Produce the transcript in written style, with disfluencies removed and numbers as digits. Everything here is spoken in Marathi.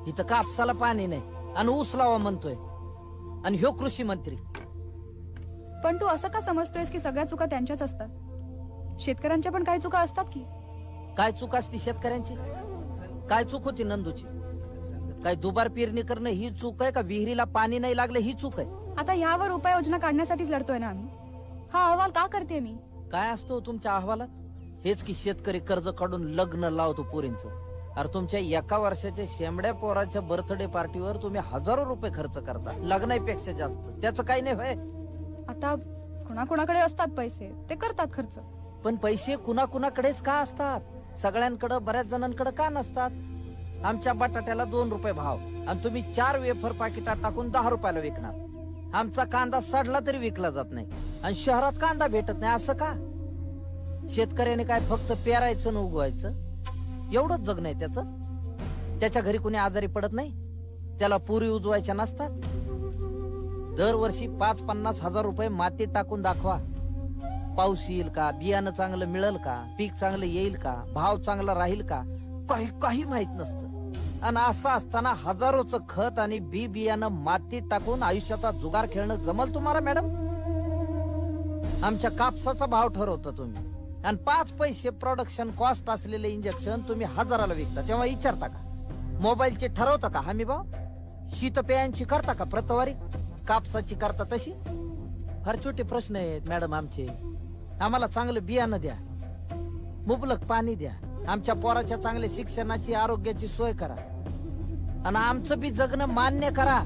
इथं कापसाला पाणी नाही आणि ऊस लावा म्हणतोय आणि ह्यो कृषी मंत्री. पण तू असं का समजतोयस की सगळ्या चुका त्यांच्याच असतात? शेतकऱ्यांच्या पण काही चुका असतात की. काय चूक असती शेतकऱ्यांची? काय चूक होती नंदूची? काय दुबार पेरणी करणं ही चूक आहे का विहिरीला पाणी नाही लागलं ही चूक आहे? आता ह्यावर उपाययोजना काढण्यासाठीच लढतोय ना आम्ही. हा अहवाल का करते मी? काय असतो तुमच्या अहवालात? हेच की शेतकरी कर्ज काढून लग्न लावतो पोरींचं. अरे तुमच्या एका वर्षाच्या शेंबड्या पोराच्या बर्थडे पार्टीवर तुम्ही हजारो रुपये खर्च करता लग्नापेक्षा जास्त. त्याचं काही नाही होय. आता कुणाकुणाकडे असतात पैसे ते करतात खर्च. पण पैसे कुणाकुणाकडेच का असतात? सगळ्यांकडे बऱ्याच जणांकडे का नसतात? आमच्या बटाट्याला 2 रुपये भाव आणि तुम्ही 4 वेफर पाकिटात टाकून 10 रुपयाला विकणार. आमचा कांदा सडला तरी विकला जात नाही आणि शहरात कांदा भेटत नाही. असं का? शेतकऱ्याने काय फक्त पेरायचं न उगवायचं एवढंच जग नाही त्याचं? त्याच्या घरी कुणी आजारी पडत नाही? त्याला पुरी उजवायच्या नसतात? दरवर्षी 5-50 हजार रुपये मातीत टाकून दाखवा. पाऊस येईल का? बियाणं चांगलं मिळेल का? पीक चांगलं येईल का? भाव चांगला राहील का? काही माहित नसतं. आणि असं असताना हजारोचं खत आणि बी बियाणं मातीत टाकून आयुष्याचा जुगार खेळणं जमल तुम्हाला मॅडम? आमच्या कापसाचा भाव ठरवता तुम्ही आणि 5 पैसे प्रोडक्शन कॉस्ट असलेले इंजेक्शन तुम्ही 1000ला विकता. तेव्हा विचारता का? मोबाईलचे ठरवता का हमी भाव? शीतपेयांची करता का प्रतवारी? कापसाची करता तशी? फार छोटे प्रश्न आहेत मॅडम आमचे. आम्हाला चांगलं बियाणं द्या, मुबलक पाणी द्या, आमच्या पोराच्या चांगल्या शिक्षणाची आरोग्याची सोय करा आणि आमचं बी जगणं मान्य करा.